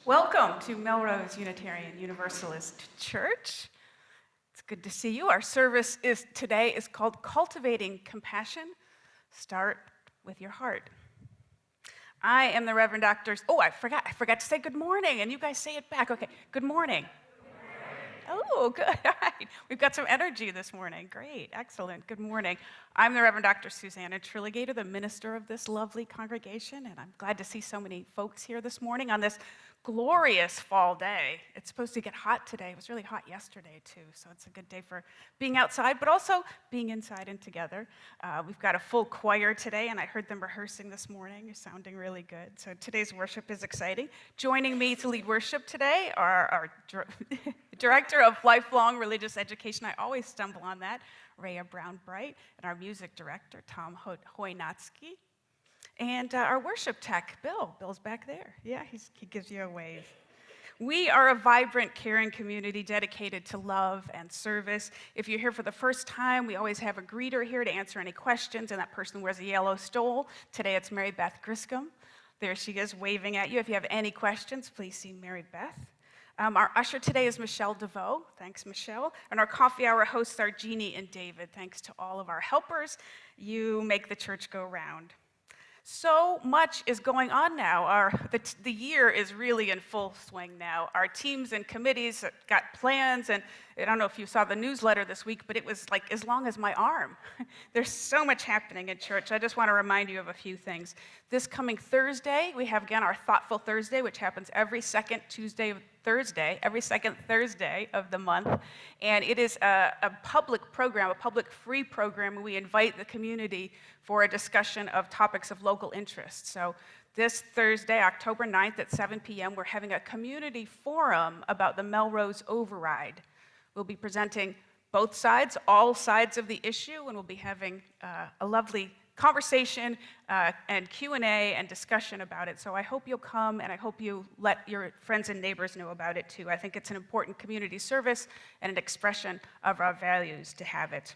Welcome to Melrose Unitarian Universalist Church. It's good to see you. Our service today is called Cultivating Compassion. Start with your heart. I am the Reverend Dr. I forgot to say good morning, and you guys say it back. Okay, good morning. Oh, good. All right. We've got some energy this morning. Great. Excellent. Good morning. I'm the Reverend Dr. Susanna Trilligator, the minister of this lovely congregation, and I'm glad to see so many folks here this morning on this glorious fall day. It's supposed to get hot today. It was really hot yesterday, too, so it's a good day for being outside, but also being inside and together. We've got a full choir today, and I heard them rehearsing this morning. You're sounding really good. So today's worship is exciting. Joining me to lead worship today are our Director of Lifelong Religious Education, I always stumble on that, Rhea Brown-Bright, and our music director, Tom Hoynatsky. And our worship tech, Bill. Bill's back there. Yeah, he gives you a wave. We are a vibrant, caring community dedicated to love and service. If you're here for the first time, we always have a greeter here to answer any questions, and that person wears a yellow stole. Today it's Mary Beth Griscom. There she is waving at you. If you have any questions, please see Mary Beth. Our usher today is Michelle DeVoe. Thanks, Michelle. And our coffee hour hosts are Jeannie and David. Thanks to all of our helpers. You make the church go round. So much is going on now. The year is really in full swing now. Our teams and committees got plans, and I don't know if you saw the newsletter this week, but it was like as long as my arm. There's so much happening in church. I just want to remind you of a few things. This coming Thursday, we have again our Thoughtful Thursday, which happens every second every second Thursday of the month. And it is a public program, a public free program, where we invite the community for a discussion of topics of local interest. So this Thursday, October 9th at 7 p.m., we're having a community forum about the Melrose Override. We'll be presenting both sides, all sides of the issue, and we'll be having a lovely conversation and Q&A and discussion about it. So I hope you'll come, and I hope you let your friends and neighbors know about it too. I think it's an important community service and an expression of our values to have it.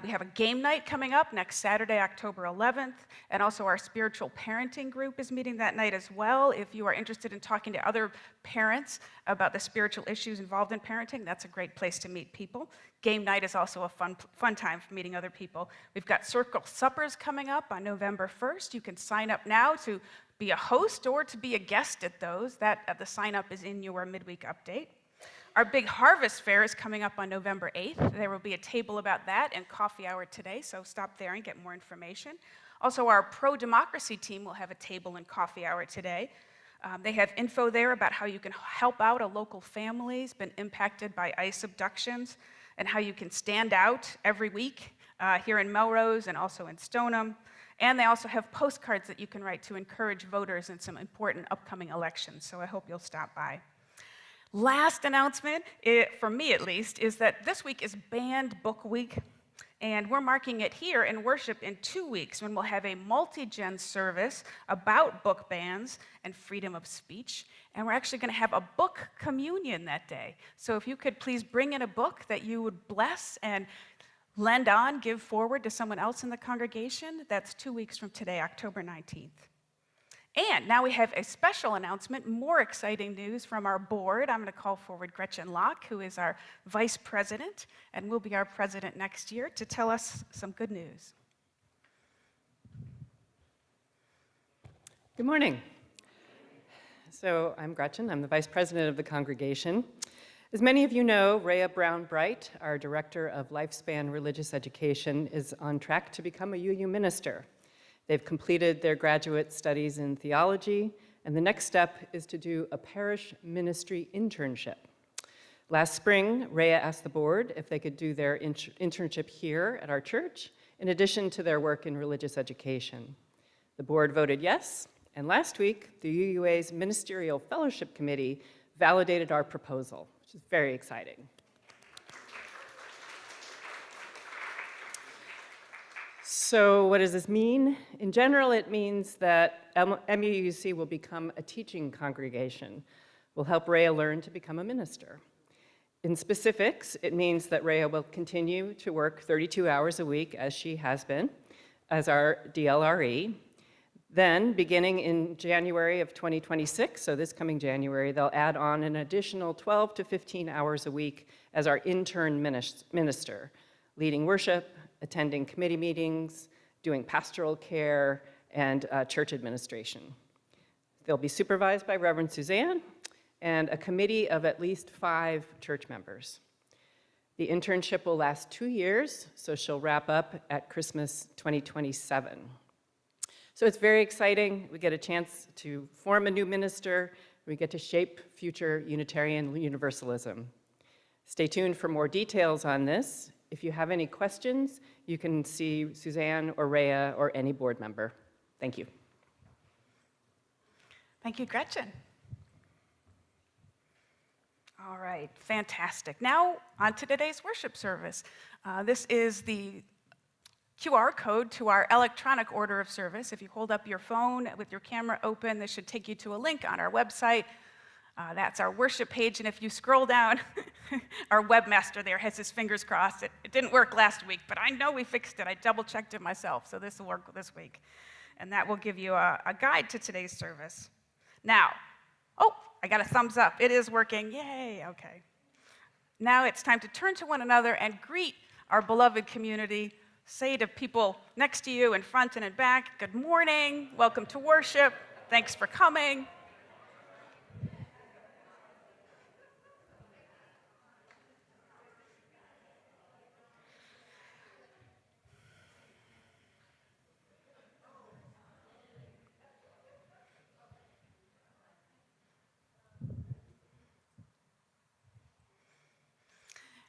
We have a game night coming up next Saturday, October 11th, and also our spiritual parenting group is meeting that night as well. If you are interested in talking to other parents about the spiritual issues involved in parenting, that's a great place to meet people. Game night is also a fun time for meeting other people. We've got circle suppers coming up on November 1st. You can sign up now to be a host or to be a guest at those. The sign up is in your midweek update. Our big harvest fair is coming up on November 8th. There will be a table about that and coffee hour today, so stop there and get more information. Also, our pro-democracy team will have a table and coffee hour today. They have info there about how you can help out a local family who's been impacted by ICE abductions, and how you can stand out every week here in Melrose and also in Stoneham. And they also have postcards that you can write to encourage voters in some important upcoming elections, so I hope you'll stop by. Last announcement, for me at least, is that this week is Banned Book Week, and we're marking it here in worship in 2 weeks when we'll have a multi-gen service about book bans and freedom of speech, and we're actually going to have a book communion that day. So if you could please bring in a book that you would bless and lend on, give forward to someone else in the congregation, that's 2 weeks from today, October 19th. And now we have a special announcement, more exciting news from our board. I'm going to call forward Gretchen Locke, who is our vice president and will be our president next year, to tell us some good news. Good morning. So I'm Gretchen. I'm the vice president of the congregation. As many of you know, Rhea Brown-Bright, our director of Lifespan Religious Education, is on track to become a UU minister. They've completed their graduate studies in theology, and the next step is to do a parish ministry internship. Last spring, Rhea asked the board if they could do their internship here at our church, in addition to their work in religious education. The board voted yes, and last week, the UUA's Ministerial Fellowship Committee validated our proposal, which is very exciting. So what does this mean? In general, it means that MUUC will become a teaching congregation. We'll help Rhea learn to become a minister. In specifics, it means that Rhea will continue to work 32 hours a week, as she has been, as our DLRE. Then, beginning in January of 2026, so this coming January, they'll add on an additional 12 to 15 hours a week as our intern minister, leading worship, attending committee meetings, doing pastoral care, and church administration. They'll be supervised by Reverend Suzanne and a committee of at least 5 church members. The internship will last 2 years, so she'll wrap up at Christmas 2027. So it's very exciting. We get a chance to form a new minister. We get to shape future Unitarian Universalism. Stay tuned for more details on this. If you have any questions, you can see Suzanne or Rhea or any board member. Thank you. Thank you, Gretchen. All right, fantastic. Now, on to today's worship service. This is the QR code to our electronic order of service. If you hold up your phone with your camera open, this should take you to a link on our website. That's our worship page, and if you scroll down, our webmaster there has his fingers crossed. It didn't work last week, but I know we fixed it. I double-checked it myself, so this will work this week. And that will give you a guide to today's service. Now, oh, I got a thumbs up. It is working. Yay, okay. Now it's time to turn to one another and greet our beloved community. Say to people next to you, in front and in back, good morning, welcome to worship, thanks for coming.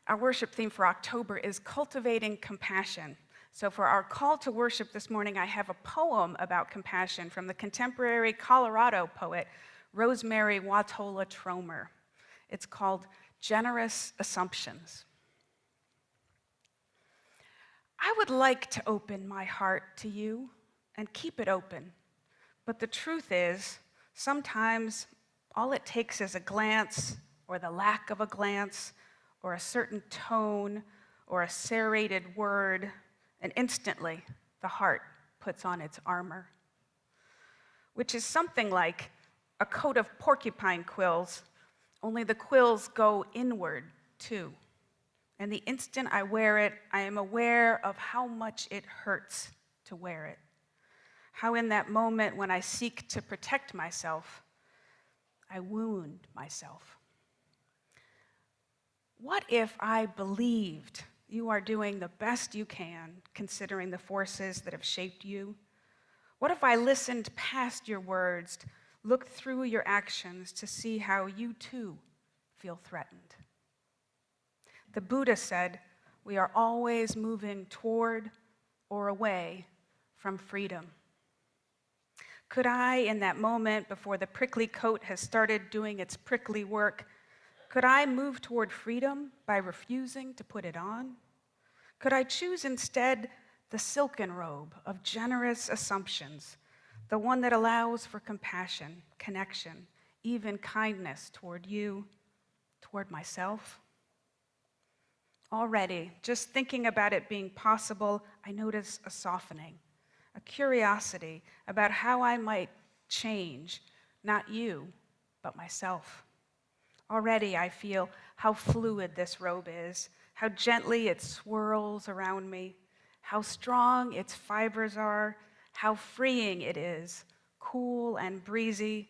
Our worship theme for October is Cultivating Compassion. So for our call to worship this morning, I have a poem about compassion from the contemporary Colorado poet, Rosemary Watola Tromer. It's called Generous Assumptions. I would like to open my heart to you and keep it open, but the truth is, sometimes all it takes is a glance or the lack of a glance or a certain tone, or a serrated word, and instantly the heart puts on its armor, which is something like a coat of porcupine quills, only the quills go inward too. And the instant I wear it, I am aware of how much it hurts to wear it. How in that moment when I seek to protect myself, I wound myself. What if I believed you are doing the best you can, considering the forces that have shaped you? What if I listened past your words, looked through your actions to see how you too feel threatened? The Buddha said, we are always moving toward or away from freedom. Could I, in that moment before the prickly coat has started doing its prickly work, could I move toward freedom by refusing to put it on? Could I choose instead the silken robe of generous assumptions, the one that allows for compassion, connection, even kindness toward you, toward myself? Already, just thinking about it being possible, I notice a softening, a curiosity about how I might change, not you, but myself. Already I feel how fluid this robe is, how gently it swirls around me, how strong its fibers are, how freeing it is, cool and breezy,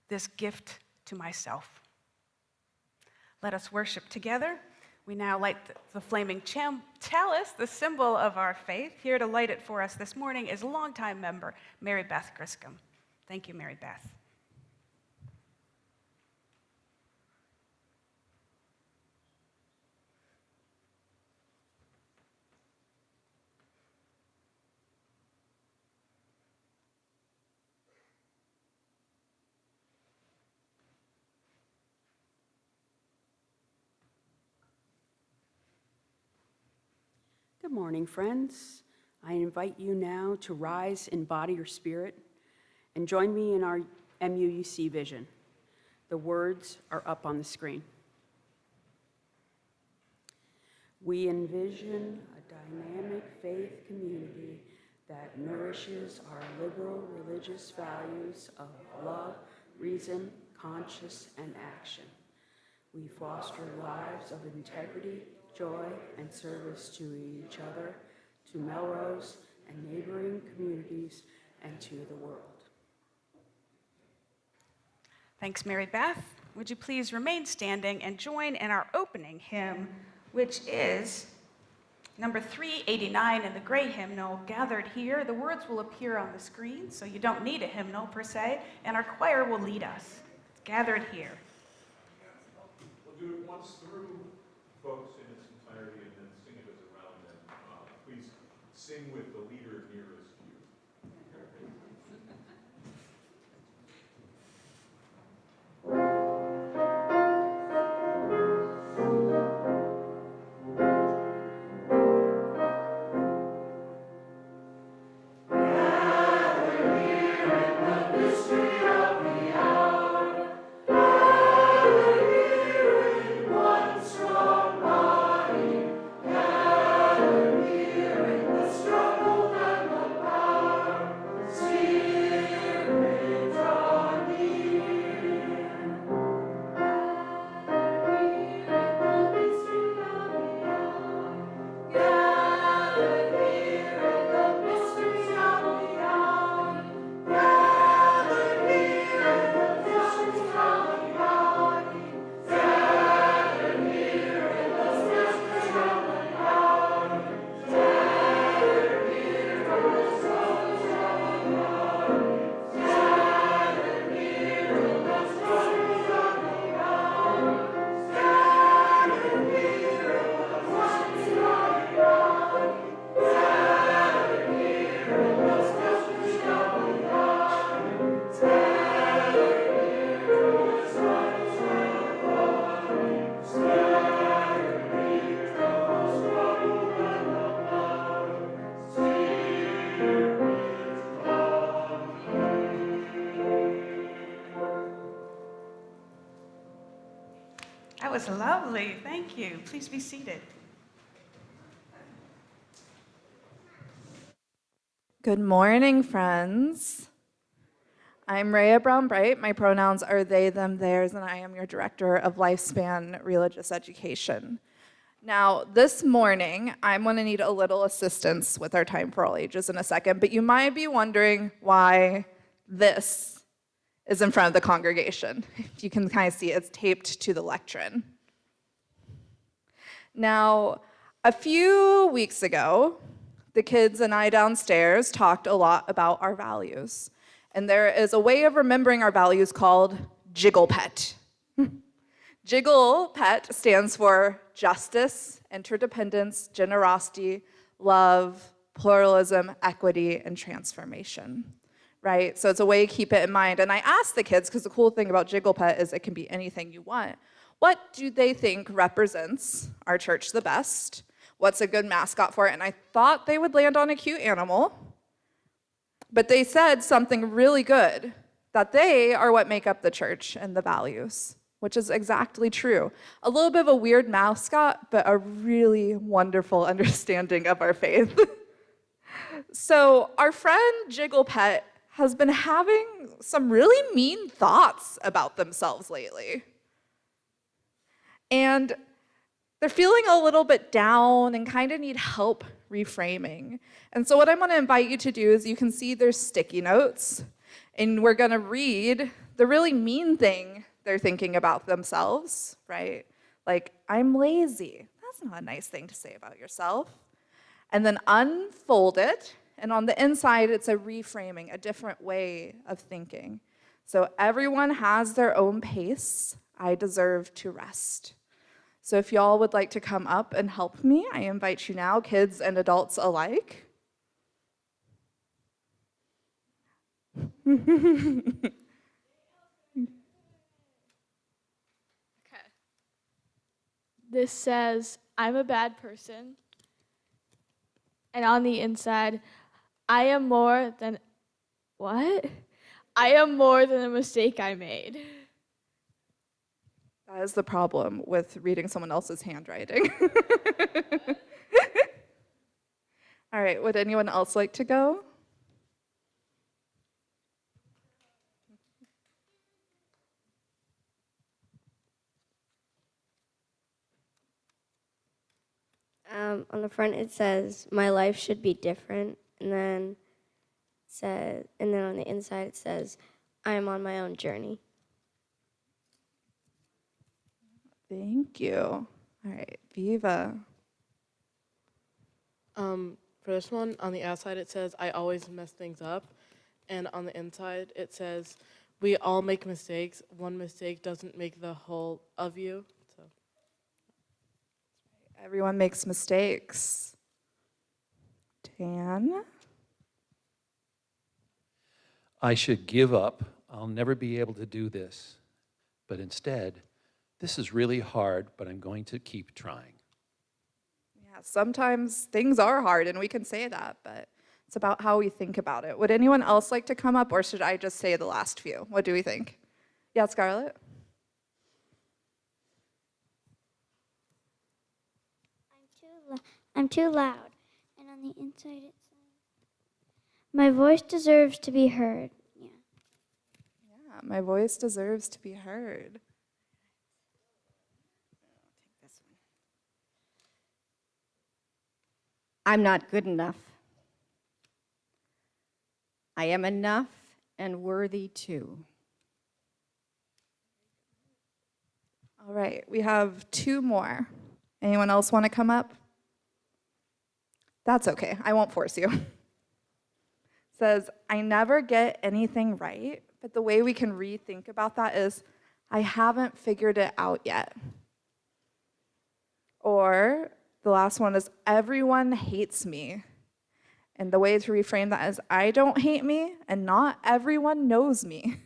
this gift to myself. Let us worship together. We now light the flaming chalice, the symbol of our faith. Here to light it for us this morning is longtime member Mary Beth Griscom. Thank you, Mary Beth. Good morning, friends. I invite you now to rise in body or spirit and join me in our MUUC vision. The words are up on the screen. We envision a dynamic faith community that nourishes our liberal religious values of love, reason, conscience, and action. We foster lives of integrity, joy, and service to each other, to Melrose and neighboring communities, and to the world. Thanks, Mary Beth. Would you please remain standing and join in our opening hymn, which is number 389 in the gray hymnal, Gathered Here. The words will appear on the screen, so you don't need a hymnal per se, and our choir will lead us. Gathered Here. We'll do it once through, folks, in its entirety, and then sing it as a round. And please sing with the leader nearest you. That was lovely. Thank you. Please be seated. Good morning, friends. I'm Rhea Brown-Bright. My pronouns are they, them, theirs, and I am your Director of Lifespan Religious Education. Now, this morning, I'm going to need a little assistance with our Time for All Ages in a second, but you might be wondering why this is in front of the congregation. If you can kind of see, it's taped to the lectern. Now, a few weeks ago, the kids and I downstairs talked a lot about our values. And there is a way of remembering our values called Jiggle Pet. Jiggle Pet stands for justice, interdependence, generosity, love, pluralism, equity, and transformation. Right? So it's a way to keep it in mind. And I asked the kids, because the cool thing about Jiggle Pet is it can be anything you want, what do they think represents our church the best? What's a good mascot for it? And I thought they would land on a cute animal, but they said something really good, that they are what make up the church and the values, which is exactly true. A little bit of a weird mascot, but a really wonderful understanding of our faith. So our friend Jiggle Pet has been having some really mean thoughts about themselves lately. And they're feeling a little bit down and kind of need help reframing. And so what I'm going to invite you to do is you can see there's sticky notes, and we're going to read the really mean thing they're thinking about themselves, right? Like, I'm lazy. That's not a nice thing to say about yourself. And then unfold it, and on the inside, it's a reframing, a different way of thinking. So everyone has their own pace. I deserve to rest. So if y'all would like to come up and help me, I invite you now, kids and adults alike. Okay. This says, I'm a bad person. And on the inside, I am more than, what? I am more than a mistake I made. That is the problem with reading someone else's handwriting. All right, would anyone else like to go? On the front it says, "My life should be different," and then on the inside it says, "I am on my own journey." Thank you. All right, Viva. For this one, on the outside it says, "I always mess things up," and on the inside it says, "We all make mistakes. One mistake doesn't make the whole of you." So. Everyone makes mistakes. Dan? I should give up. I'll never be able to do this. But instead, this is really hard, but I'm going to keep trying. Yeah, sometimes things are hard and we can say that, but it's about how we think about it. Would anyone else like to come up, or should I just say the last few? What do we think? Yeah, Scarlett? I'm too loud. And on the inside it says, "My voice deserves to be heard." Yeah. Yeah, my voice deserves to be heard. I'm not good enough. I am enough and worthy too. All right, we have two more. Anyone else want to come up? That's okay, I won't force you. It says, I never get anything right, but the way we can rethink about that is, I haven't figured it out yet. Or the last one is, everyone hates me. And the way to reframe that is, I don't hate me, and not everyone knows me.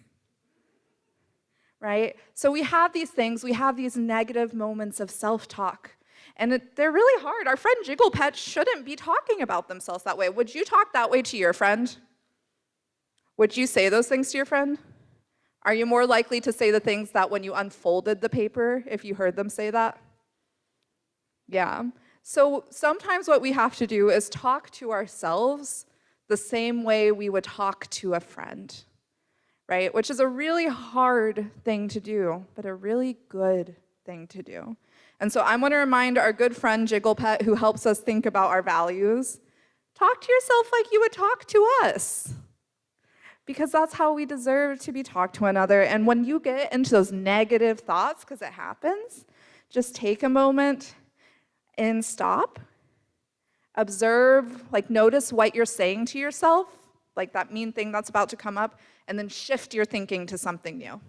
Right? So we have these things, we have these negative moments of self-talk. And they're really hard. Our friend Jigglepet shouldn't be talking about themselves that way. Would you talk that way to your friend? Would you say those things to your friend? Are you more likely to say the things that when you unfolded the paper, if you heard them say that? Yeah. So sometimes what we have to do is talk to ourselves the same way we would talk to a friend, right? Which is a really hard thing to do, but a really good thing to do. And so I'm going to remind our good friend Jigglepet, who helps us think about our values, talk to yourself like you would talk to us. Because that's how we deserve to be talked to one another. And when you get into those negative thoughts, because it happens, just take a moment and stop. Observe, like notice what you're saying to yourself, like that mean thing that's about to come up, and then shift your thinking to something new.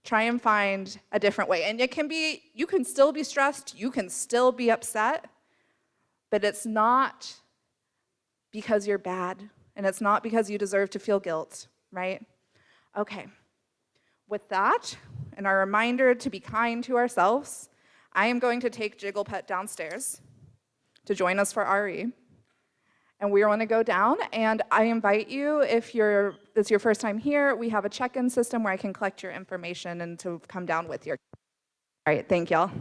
Try and find a different way. And it can be, you can still be stressed, you can still be upset, but it's not because you're bad, and it's not because you deserve to feel guilt, right? Okay, with that, and our reminder to be kind to ourselves, I am going to take Jigglepet downstairs to join us for RE. And we are going to go down, and I invite you, if it's your first time here, we have a check-in system where I can collect your information and to come down with your. All right, thank y'all.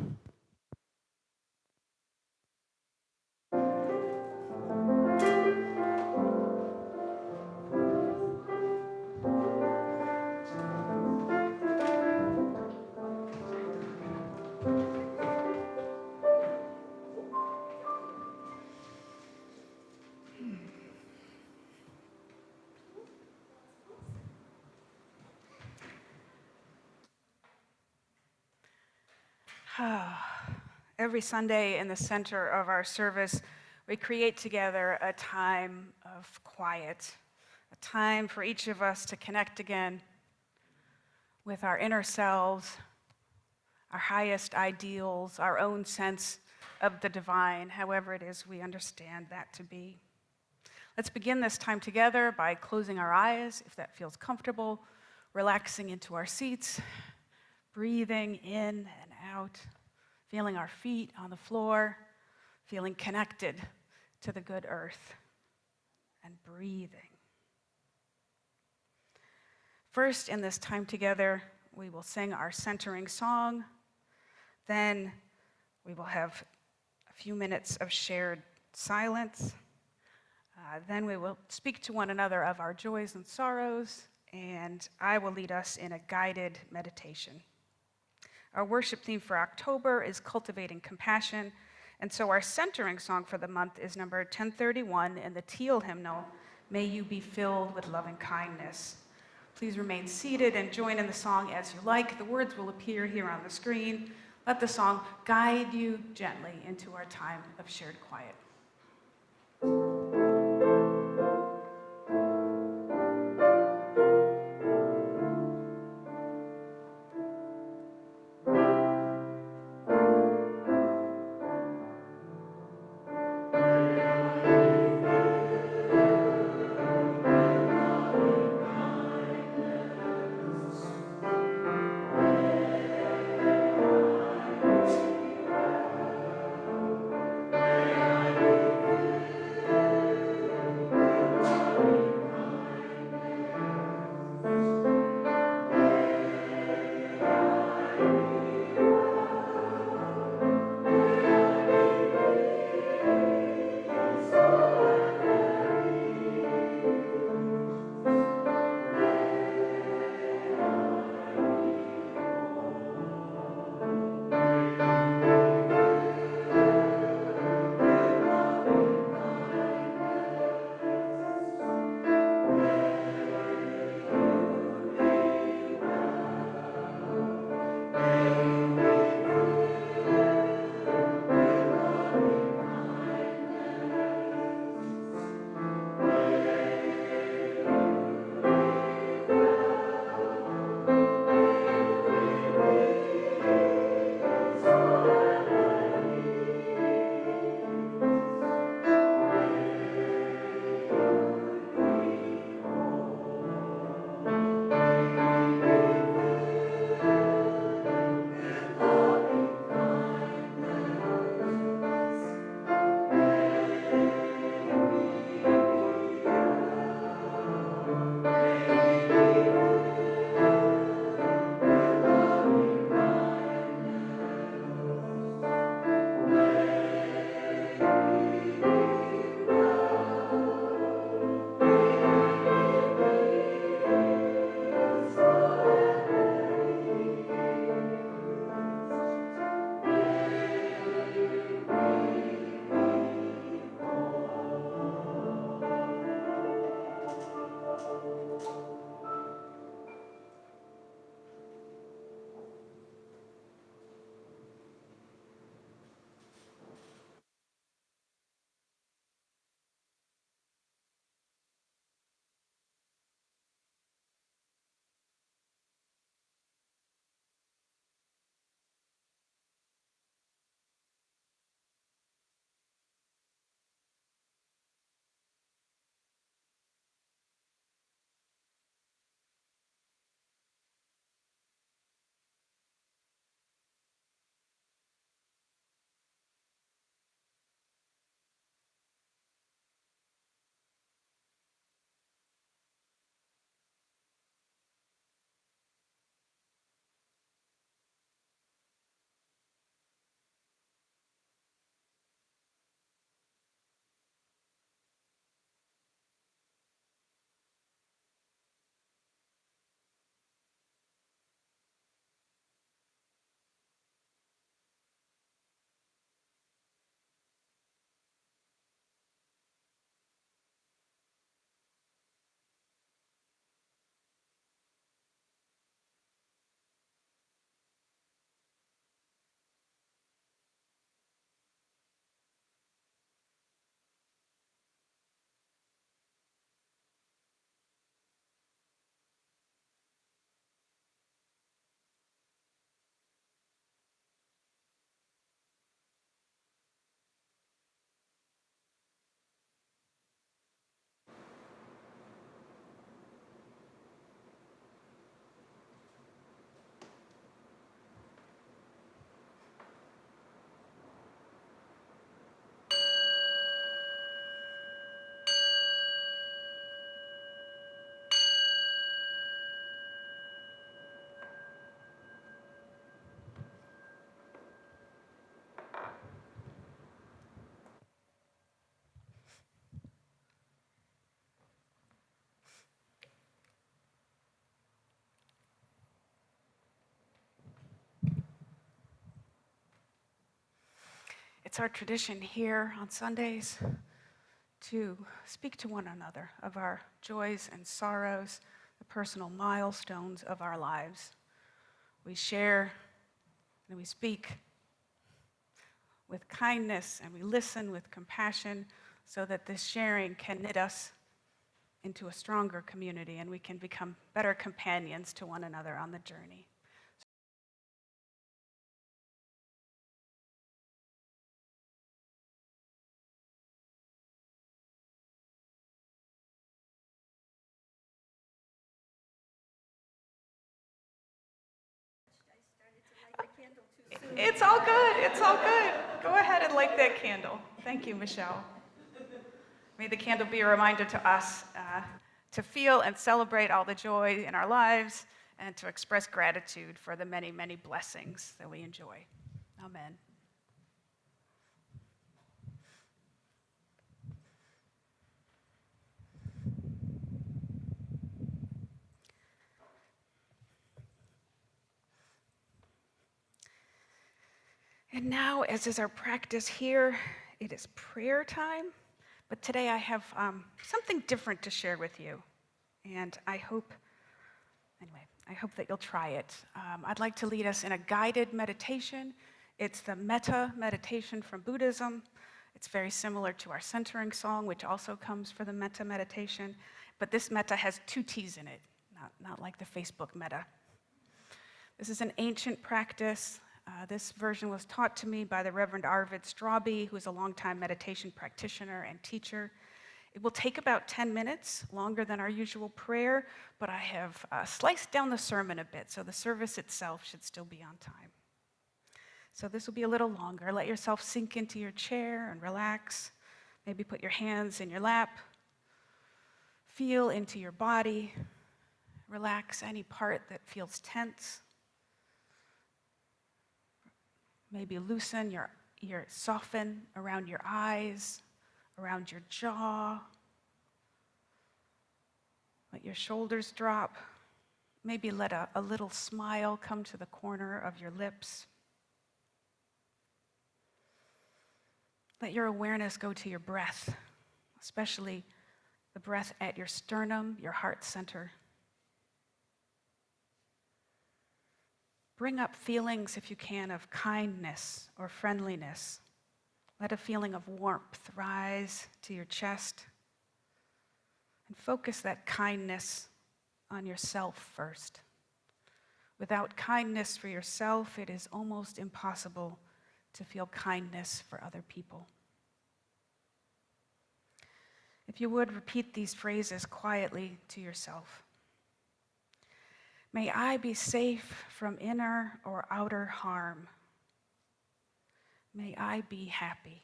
Every Sunday in the center of our service, we create together a time of quiet, a time for each of us to connect again with our inner selves, our highest ideals, our own sense of the divine, however it is we understand that to be. Let's begin this time together by closing our eyes, if that feels comfortable, relaxing into our seats, breathing in and out, feeling our feet on the floor, feeling connected to the good earth, and breathing. First, in this time together, we will sing our centering song. Then we will have a few minutes of shared silence. Then we will speak to one another of our joys and sorrows, and I will lead us in a guided meditation. Our worship theme for October is Cultivating Compassion, and so our centering song for the month is number 1031 in the Teal hymnal, May You Be Filled with Loving Kindness. Please remain seated and join in the song as you like. The words will appear here on the screen. Let the song guide you gently into our time of shared quiet. It's our tradition here on Sundays to speak to one another of our joys and sorrows, the personal milestones of our lives. We share and we speak with kindness and we listen with compassion so that this sharing can knit us into a stronger community and we can become better companions to one another on the journey. It's all good. It's all good. Go ahead and light that candle. Thank you, Michelle. May the candle be a reminder to us to feel and celebrate all the joy in our lives and to express gratitude for the many, many blessings that we enjoy. Amen. And now, as is our practice here, it is prayer time. But today I have something different to share with you. And I hope that you'll try it. I'd like to lead us in a guided meditation. It's the metta meditation from Buddhism. It's very similar to our centering song, which also comes for the metta meditation. But this metta has 2 T's in it, not like the Facebook metta. This is an ancient practice. This version was taught to me by the Reverend Arvid Strawby, who is a longtime meditation practitioner and teacher. It will take about 10 minutes, longer than our usual prayer, but I have sliced down the sermon a bit, so the service itself should still be on time. So this will be a little longer. Let yourself sink into your chair and relax. Maybe put your hands in your lap. Feel into your body. Relax any part that feels tense. Maybe loosen soften around your eyes, around your jaw. Let your shoulders drop. Maybe let a little smile come to the corner of your lips. Let your awareness go to your breath, especially the breath at your sternum, your heart center. Bring up feelings, if you can, of kindness or friendliness. Let a feeling of warmth rise to your chest. And focus that kindness on yourself first. Without kindness for yourself, it is almost impossible to feel kindness for other people. If you would, repeat these phrases quietly to yourself. May I be safe from inner or outer harm. May I be happy.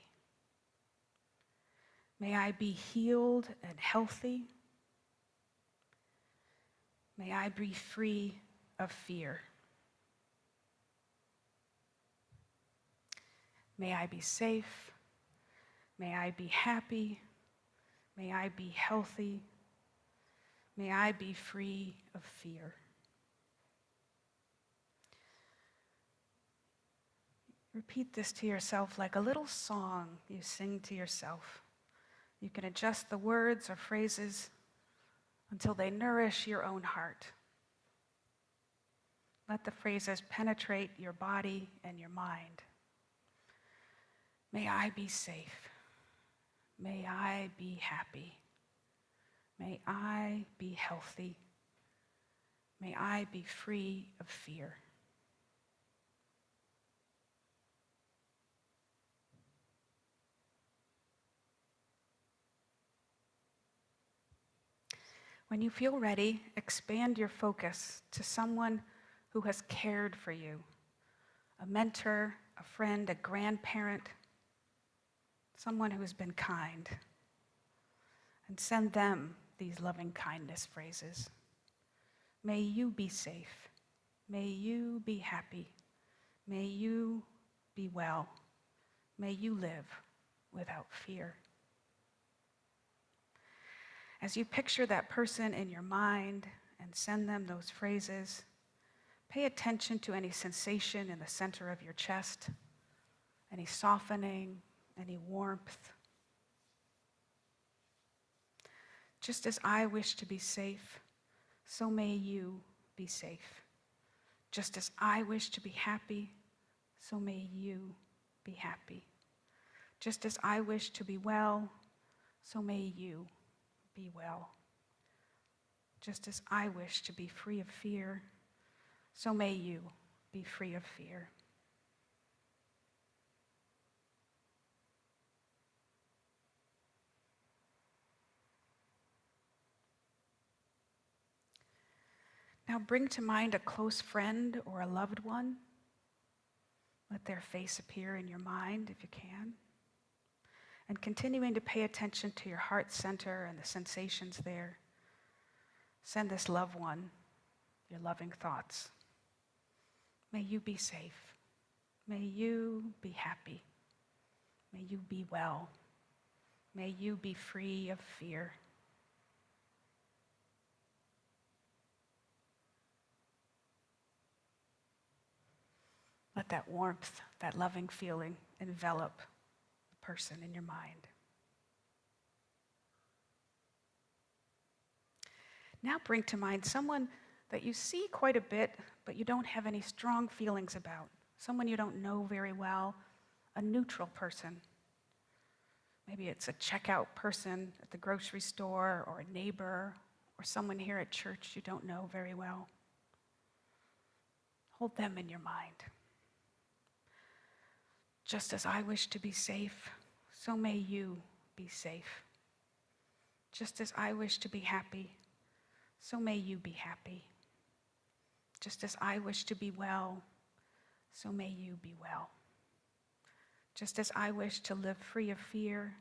May I be healed and healthy. May I be free of fear. May I be safe. May I be happy. May I be healthy. May I be free of fear. Repeat this to yourself like a little song you sing to yourself. You can adjust the words or phrases until they nourish your own heart. Let the phrases penetrate your body and your mind. May I be safe. May I be happy. May I be healthy. May I be free of fear. When you feel ready, expand your focus to someone who has cared for you, a mentor, a friend, a grandparent, someone who has been kind, and send them these loving kindness phrases. May you be safe. May you be happy. May you be well. May you live without fear. As you picture that person in your mind and send them those phrases, pay attention to any sensation in the center of your chest, any softening, any warmth. Just as I wish to be safe, so may you be safe. Just as I wish to be happy, so may you be happy. Just as I wish to be well, so may you be well. Just as I wish to be free of fear, so may you be free of fear. Now bring to mind a close friend or a loved one. Let their face appear in your mind if you can. And continuing to pay attention to your heart center and the sensations there, send this loved one your loving thoughts. May you be safe. May you be happy. May you be well. May you be free of fear. Let that warmth, that loving feeling envelop the person in your mind. Now bring to mind someone that you see quite a bit, but you don't have any strong feelings about. Someone you don't know very well, a neutral person. Maybe it's a checkout person at the grocery store, or a neighbor, or someone here at church you don't know very well. Hold them in your mind. Just as I wish to be safe, so may you be safe. Just as I wish to be happy, so may you be happy. Just as I wish to be well, so may you be well. Just as I wish to live free of fear,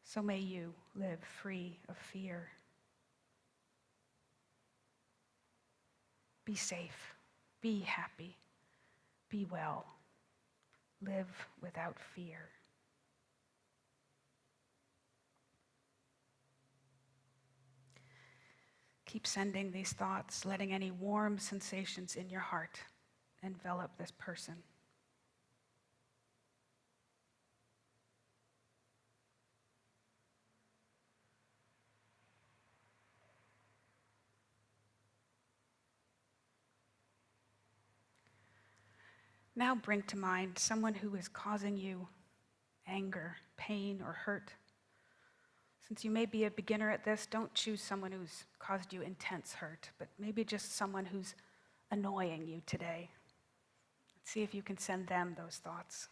so may you live free of fear. Be safe, be happy, be well. Live without fear. Keep sending these thoughts, letting any warm sensations in your heart envelop this person. Now bring to mind someone who is causing you anger, pain, or hurt. Since you may be a beginner at this, don't choose someone who's caused you intense hurt, but maybe just someone who's annoying you today. See if you can send them those thoughts.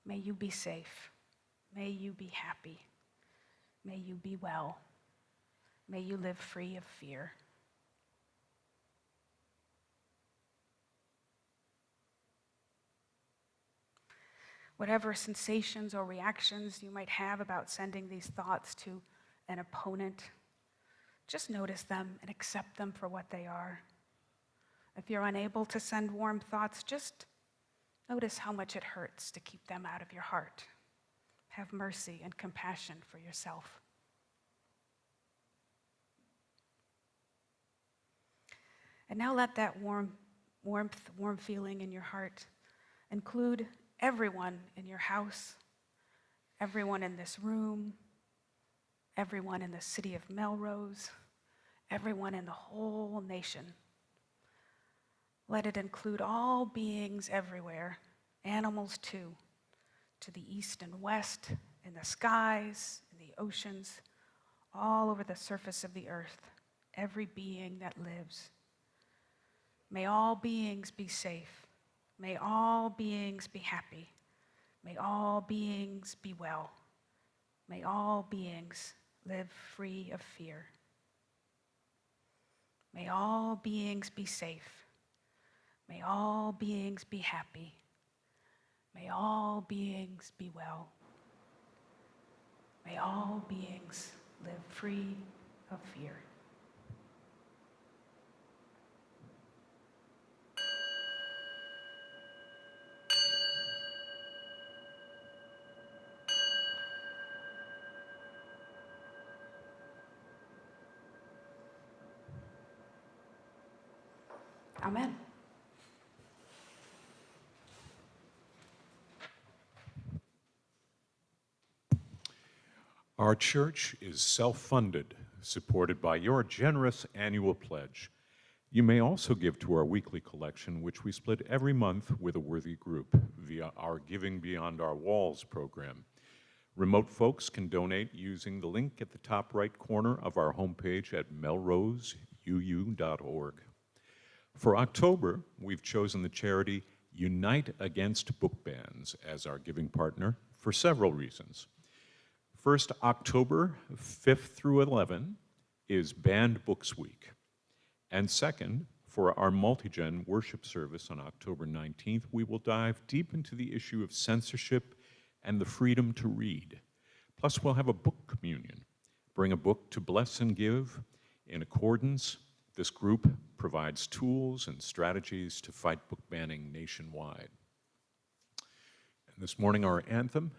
May you be safe. May you be happy. May you be well. May you live free of fear. Whatever sensations or reactions you might have about sending these thoughts to an opponent, just notice them and accept them for what they are. If you're unable to send warm thoughts, just notice how much it hurts to keep them out of your heart. Have mercy and compassion for yourself. And now let that warm feeling in your heart include everyone in your house, everyone in this room, everyone in the city of Melrose, everyone in the whole nation. Let it include all beings everywhere, animals too, to the east and west, in the skies, in the oceans, all over the surface of the earth, every being that lives. May all beings be safe. May all beings be happy. May all beings be well. May all beings live free of fear. May all beings be safe. May all beings be happy. May all beings be well. May all beings live free of fear. Amen. Our church is self-funded, supported by your generous annual pledge. You may also give to our weekly collection, which we split every month with a worthy group via our Giving Beyond Our Walls program. Remote folks can donate using the link at the top right corner of our homepage at melroseuu.org. For October, we've chosen the charity Unite Against Book Bans as our giving partner for several reasons. First, October 5th through 11 is Banned Books Week. And second, for our multi-gen worship service on October 19th, we will dive deep into the issue of censorship and the freedom to read. Plus, we'll have a book communion. Bring a book to bless and give. In accordance, this group provides tools and strategies to fight book banning nationwide. And this morning, our anthem,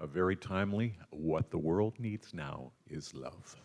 a very timely, what the world needs now is love.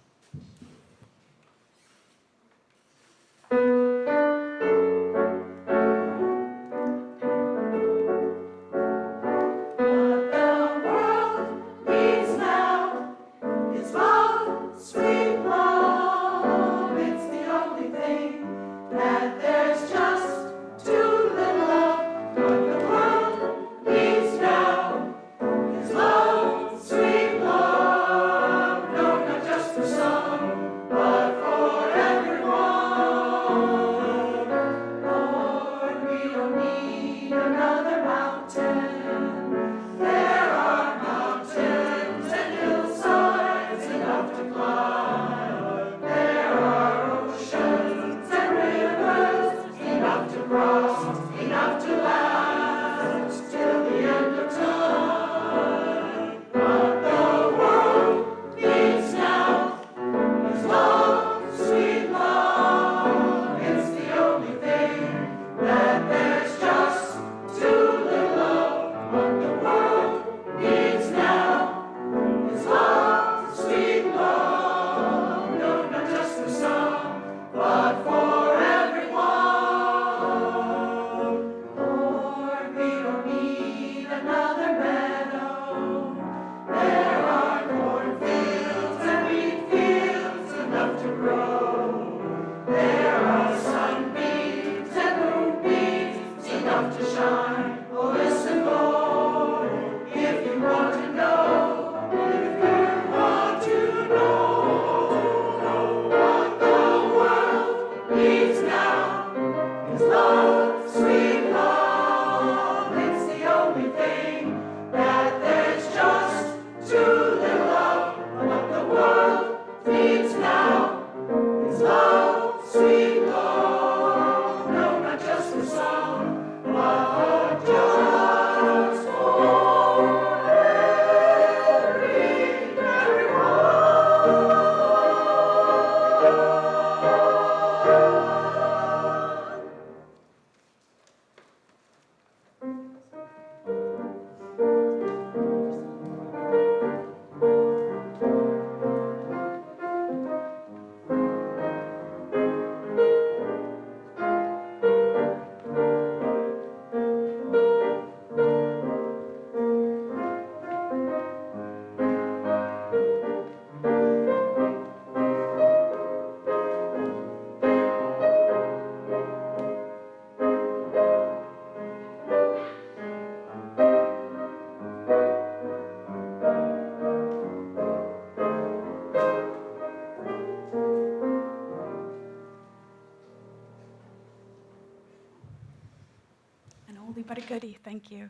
But a goodie, thank you.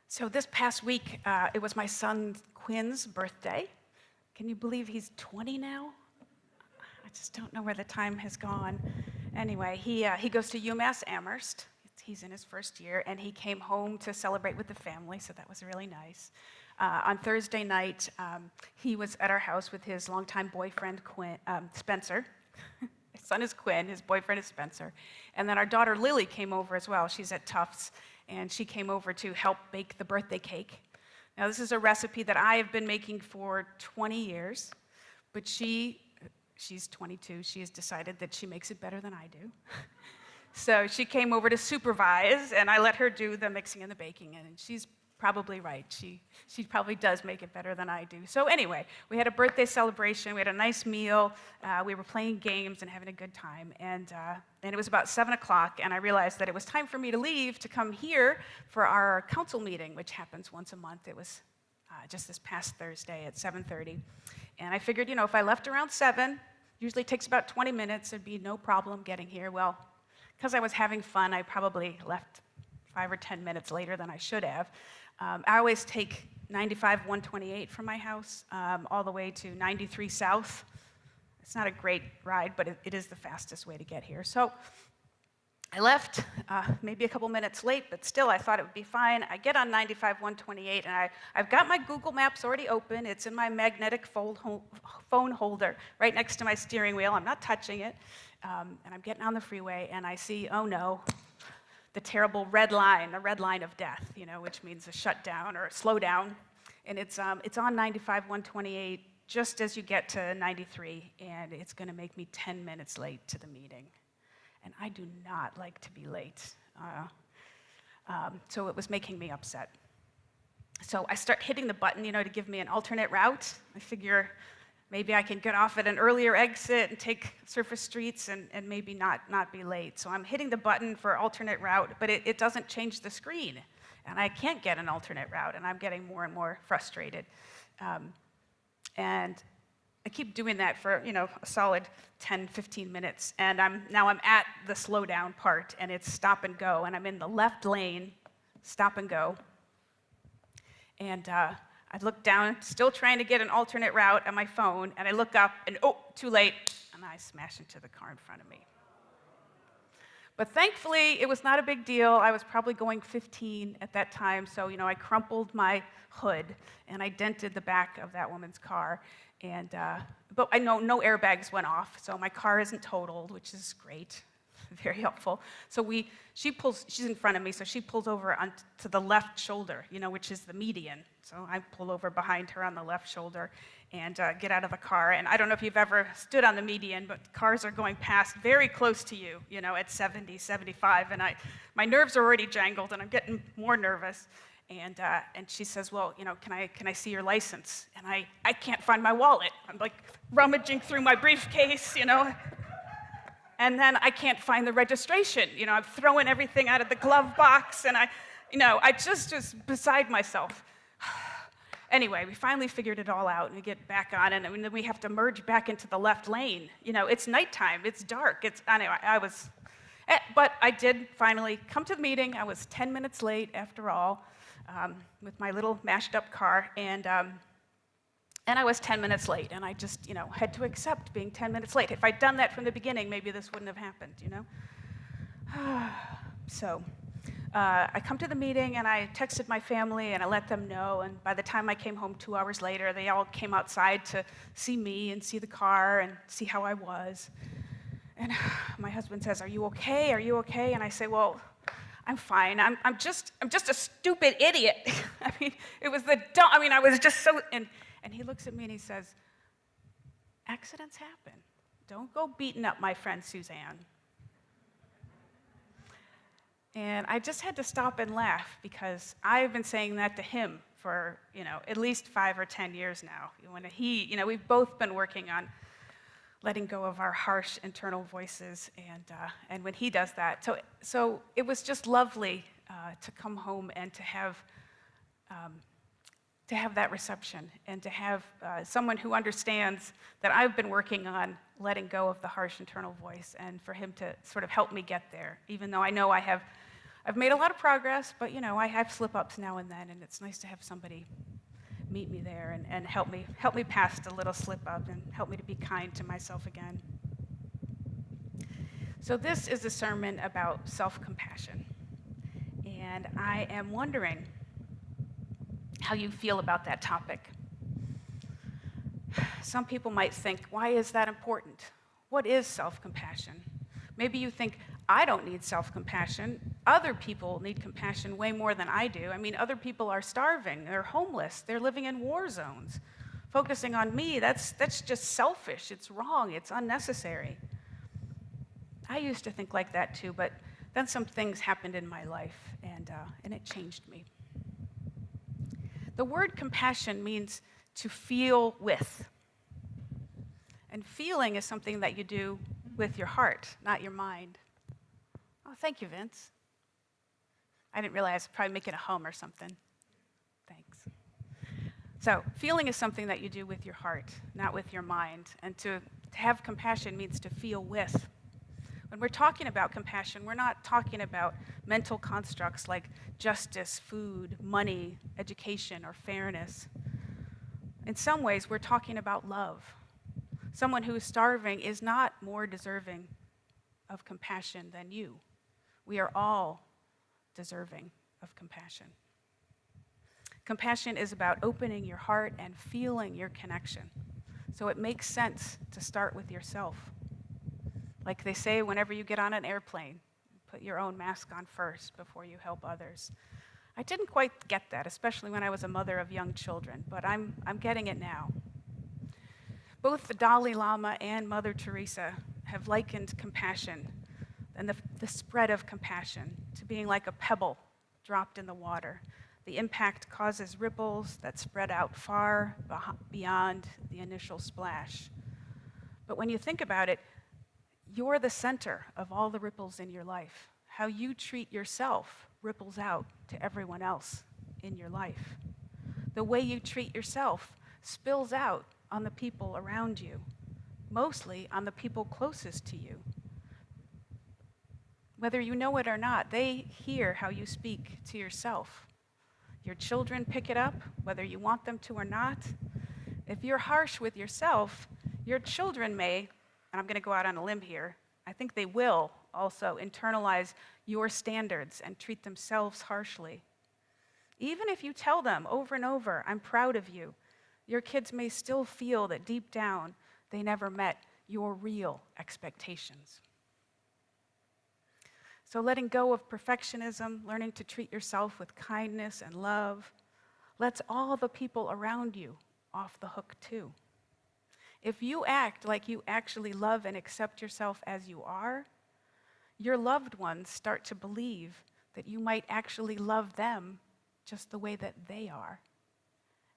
So this past week, it was my son Quinn's birthday. Can you believe he's 20 now? I just don't know where the time has gone. Anyway, he goes to UMass Amherst. He's in his first year, and he came home to celebrate with the family, so that was really nice. On Thursday night, he was at our house with his longtime boyfriend, Spencer. His son is Quinn, his boyfriend is Spencer. And then our daughter Lily came over as well. She's at Tufts, and she came over to help bake the birthday cake. Now, this is a recipe that I have been making for 20 years, but she's 22. She has decided that she makes it better than I do. So she came over to supervise, and I let her do the mixing and the baking, and she's probably right. She probably does make it better than I do. So anyway, we had a birthday celebration. We had a nice meal. We were playing games and having a good time. And it was about 7 o'clock, and I realized that it was time for me to leave to come here for our council meeting, which happens once a month. It was just this past Thursday at 7:30. And I figured, you know, if I left around 7, usually takes about 20 minutes, there'd be no problem getting here. Well, because I was having fun, I probably left 5 or 10 minutes later than I should have. I always take 95 128 from my house all the way to 93 South. It's not a great ride, but it is the fastest way to get here. So I left maybe a couple minutes late, but still I thought it would be fine. I get on 95 128, and I've got my Google Maps already open. It's in my magnetic phone holder right next to my steering wheel. I'm not touching it. And I'm getting on the freeway, and I see, oh no, the terrible red line, the red line of death, you know, which means a shutdown or a slowdown. And it's on 95 128 just as you get to 93, and it's going to make me 10 minutes late to the meeting. And I do not like to be late. So it was making me upset. So I start hitting the button, you know, to give me an alternate route. I figure maybe I can get off at an earlier exit and take surface streets and maybe not be late. So I'm hitting the button for alternate route, but it doesn't change the screen. And I can't get an alternate route, and I'm getting more and more frustrated. And I keep doing that for, you know, a solid 10, 15 minutes. And now I'm at the slowdown part, and it's stop and go. And I'm in the left lane, stop and go. And I look down, still trying to get an alternate route on my phone, and I look up, and oh, too late, and I smash into the car in front of me. But thankfully, it was not a big deal. I was probably going 15 at that time, so, you know, I crumpled my hood, and I dented the back of that woman's car. And, but I know no airbags went off, so my car isn't totaled, which is great, very helpful. So she's in front of me, so she pulls over onto the left shoulder, you know, which is the median. So I pull over behind her on the left shoulder and get out of the car. And I don't know if you've ever stood on the median, but cars are going past very close to you, you know, at 70, 75, and my nerves are already jangled, and I'm getting more nervous. And she says, well, you know, can I see your license? And I can't find my wallet. I'm like rummaging through my briefcase, you know. And then I can't find the registration. You know, I'm throwing everything out of the glove box, and I just beside myself. Anyway, we finally figured it all out, and we get back on, and then we have to merge back into the left lane. You know, it's nighttime, it's dark. Anyway, but I did finally come to the meeting. I was 10 minutes late after all. With my little mashed up car, and I was 10 minutes late, and I just, you know, had to accept being 10 minutes late. If I'd done that from the beginning, maybe this wouldn't have happened, you know? So I come to the meeting, and I texted my family, and I let them know, and by the time I came home 2 hours later, they all came outside to see me and see the car and see how I was. And my husband says, are you okay? Are you okay? And I say, well, I'm fine. I'm just a stupid idiot. I mean, it was I was just so, and he looks at me and he says, accidents happen. Don't go beating up my friend Suzanne. And I just had to stop and laugh, because I've been saying that to him for, you know, at least 5 or 10 years now. When you know, we've both been working on letting go of our harsh internal voices, and when he does that, so it was just lovely to come home and to have that reception, and to have someone who understands that I've been working on letting go of the harsh internal voice, and for him to sort of help me get there, even though I know I've made a lot of progress, but you know, I have slip-ups now and then, and it's nice to have somebody meet me there and help me past a little slip up, and help me to be kind to myself again. So this is a sermon about self-compassion, and I am wondering how you feel about that topic. Some people might think, why is that important? What is self-compassion? Maybe you think, I don't need self-compassion. Other people need compassion way more than I do. I mean, other people are starving, they're homeless, they're living in war zones. Focusing on me, that's just selfish, it's wrong, it's unnecessary. I used to think like that too, but then some things happened in my life, and it changed me. The word compassion means to feel with. And feeling is something that you do with your heart, not your mind. Oh, thank you, Vince. I didn't realize I was probably making a hum or something. Thanks. So, feeling is something that you do with your heart, not with your mind. And to have compassion means to feel with. When we're talking about compassion, we're not talking about mental constructs like justice, food, money, education, or fairness. In some ways, we're talking about love. Someone who is starving is not more deserving of compassion than you. We are all deserving of compassion. Compassion is about opening your heart and feeling your connection. So it makes sense to start with yourself. Like they say, whenever you get on an airplane, put your own mask on first before you help others. I didn't quite get that, especially when I was a mother of young children, but I'm getting it now. Both the Dalai Lama and Mother Teresa have likened compassion and the spread of compassion to being like a pebble dropped in the water. The impact causes ripples that spread out far beyond the initial splash. But when you think about it, you're the center of all the ripples in your life. How you treat yourself ripples out to everyone else in your life. The way you treat yourself spills out on the people around you, mostly on the people closest to you. Whether you know it or not, they hear how you speak to yourself. Your children pick it up, whether you want them to or not. If you're harsh with yourself, your children may, and I'm going to go out on a limb here, I think they will also internalize your standards and treat themselves harshly. Even if you tell them over and over, I'm proud of you, your kids may still feel that deep down they never met your real expectations. So letting go of perfectionism, learning to treat yourself with kindness and love, lets all the people around you off the hook too. If you act like you actually love and accept yourself as you are, your loved ones start to believe that you might actually love them just the way that they are.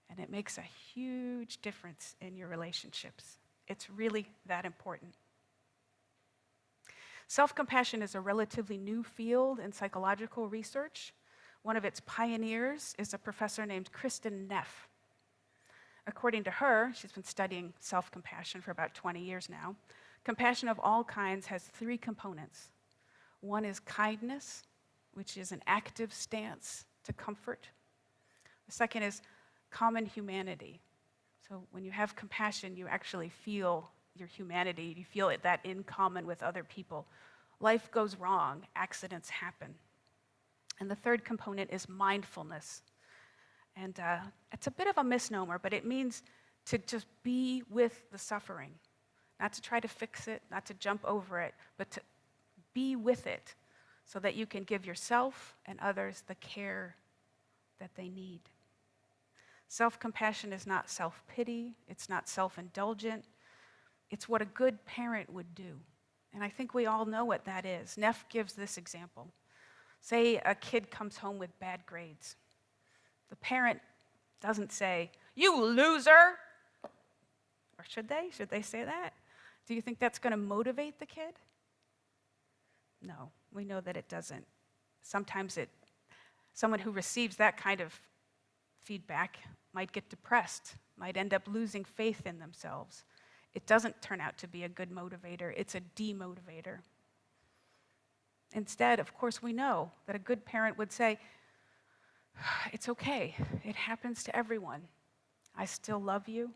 And it makes a huge difference in your relationships. It's really that important. Self-compassion is a relatively new field in psychological research. One of its pioneers is a professor named Kristin Neff. According to her, she's been studying self-compassion for about 20 years now. Compassion of all kinds has 3 components. One is kindness, which is an active stance to comfort. The second is common humanity. So when you have compassion, you actually feel your humanity. You feel that in common with other people. Life goes wrong. Accidents happen. And the third component is mindfulness. And it's a bit of a misnomer, but it means to just be with the suffering. Not to try to fix it, not to jump over it, but to be with it so that you can give yourself and others the care that they need. Self-compassion is not self-pity. It's not self-indulgent. It's what a good parent would do. And I think we all know what that is. Neff gives this example. Say a kid comes home with bad grades. The parent doesn't say, "You loser!" Or should they? Should they say that? Do you think that's going to motivate the kid? No, we know that it doesn't. Sometimes someone who receives that kind of feedback might get depressed, might end up losing faith in themselves. It doesn't turn out to be a good motivator, it's a demotivator. Instead, of course, we know that a good parent would say, "It's okay, it happens to everyone. I still love you.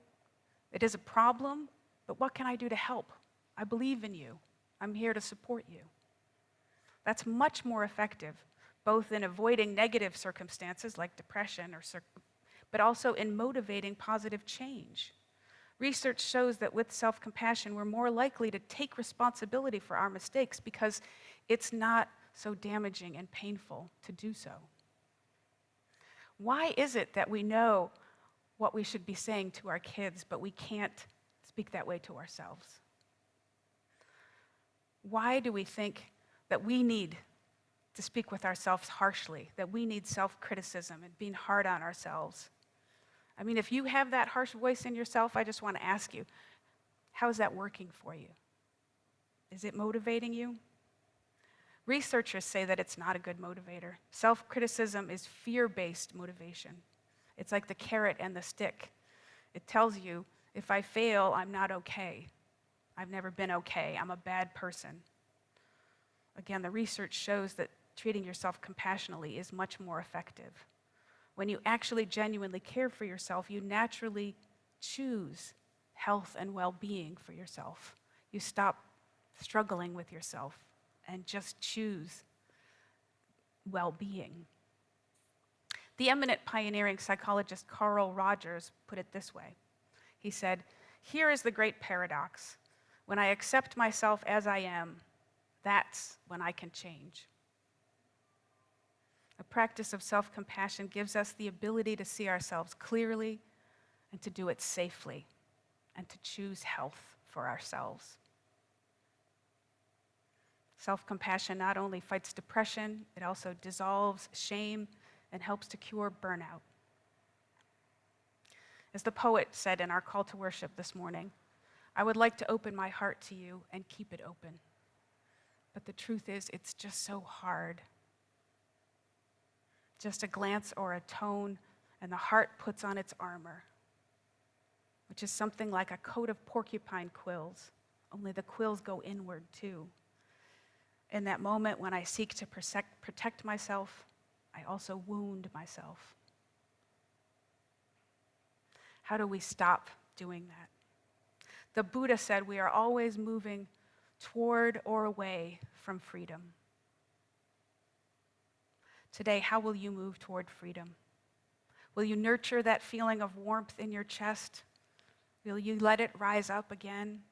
It is a problem, but what can I do to help? I believe in you. I'm here to support you." That's much more effective, both in avoiding negative circumstances like depression, but also in motivating positive change. Research shows that with self-compassion, we're more likely to take responsibility for our mistakes because it's not so damaging and painful to do so. Why is it that we know what we should be saying to our kids, but we can't speak that way to ourselves? Why do we think that we need to speak with ourselves harshly, that we need self-criticism and being hard on ourselves? I mean, if you have that harsh voice in yourself, I just want to ask you, how is that working for you? Is it motivating you? Researchers say that it's not a good motivator. Self-criticism is fear-based motivation. It's like the carrot and the stick. It tells you, if I fail, I'm not okay. I've never been okay. I'm a bad person. Again, the research shows that treating yourself compassionately is much more effective. When you actually genuinely care for yourself, you naturally choose health and well-being for yourself. You stop struggling with yourself and just choose well-being. The eminent pioneering psychologist Carl Rogers put it this way. He said, "Here is the great paradox. When I accept myself as I am, that's when I can change." A practice of self-compassion gives us the ability to see ourselves clearly and to do it safely and to choose health for ourselves. Self-compassion not only fights depression, it also dissolves shame and helps to cure burnout. As the poet said in our call to worship this morning, I would like to open my heart to you and keep it open. But the truth is, it's just so hard. Just a glance or a tone, and the heart puts on its armor, which is something like a coat of porcupine quills, only the quills go inward too. In that moment when I seek to protect myself, I also wound myself. How do we stop doing that? The Buddha said we are always moving toward or away from freedom. Today, how will you move toward freedom? Will you nurture that feeling of warmth in your chest? Will you let it rise up again?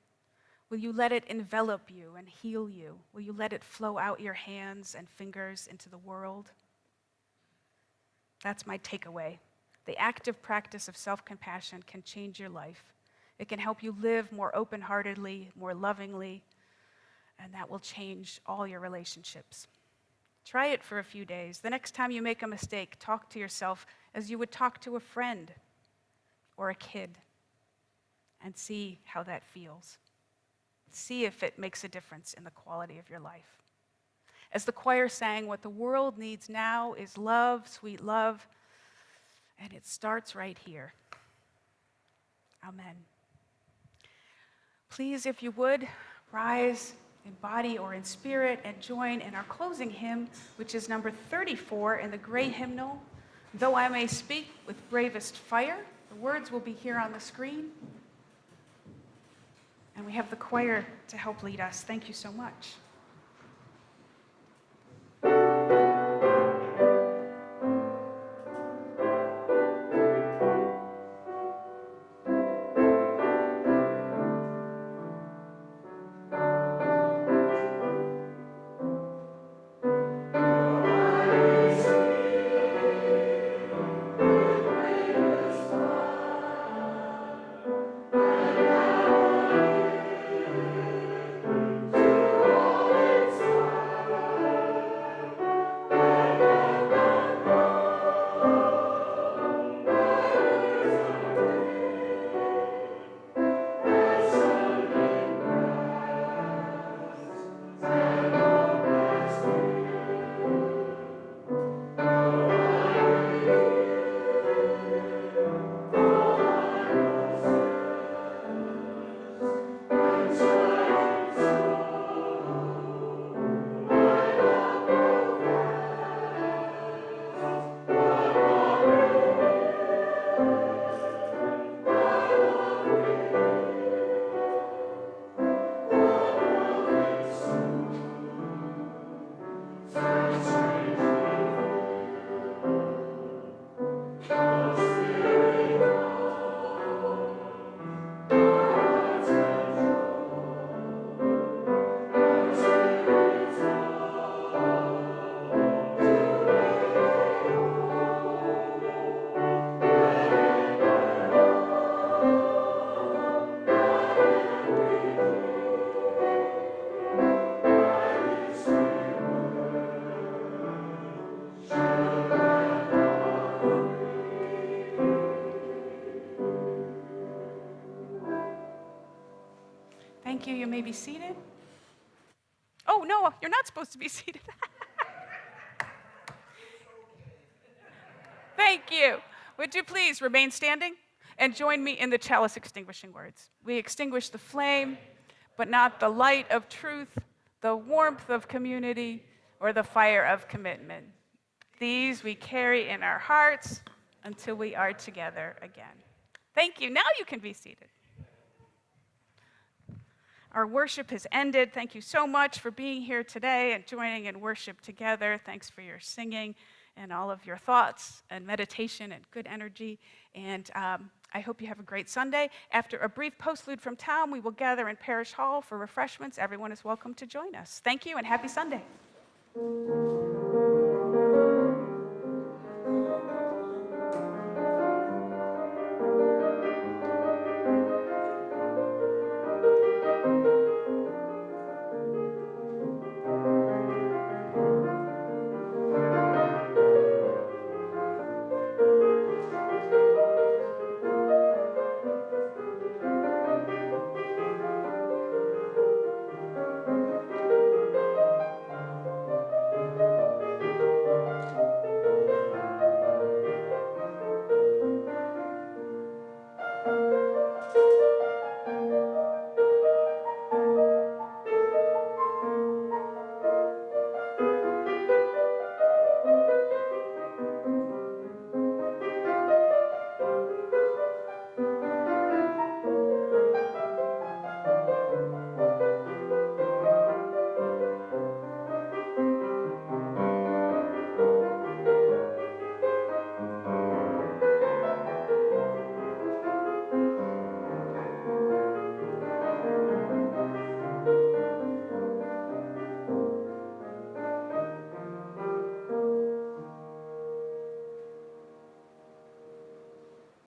Will you let it envelop you and heal you? Will you let it flow out your hands and fingers into the world? That's my takeaway. The active practice of self-compassion can change your life. It can help you live more open-heartedly, more lovingly, and that will change all your relationships. Try it for a few days. The next time you make a mistake, talk to yourself as you would talk to a friend or a kid and see how that feels. See if it makes a difference in the quality of your life. As the choir sang, what the world needs now is love, sweet love, and it starts right here. Amen. Please, if you would, rise in body or in spirit and join in our closing hymn, which is number 34 in the gray hymnal, Though I May Speak with Bravest Fire. The words will be here on the screen. And we have the choir to help lead us. Thank you so much. Oh Thank you. You may be seated. Oh, no, you're not supposed to be seated. Thank you. Would you please remain standing and join me in the chalice extinguishing words? We extinguish the flame, but not the light of truth, the warmth of community, or the fire of commitment. These we carry in our hearts until we are together again. Thank you. Now you can be seated. Our worship has ended. Thank you so much for being here today and joining in worship together. Thanks for your singing and all of your thoughts and meditation and good energy. And I hope you have a great Sunday. After a brief postlude from town, we will gather in Parish Hall for refreshments. Everyone is welcome to join us. Thank you and happy Sunday.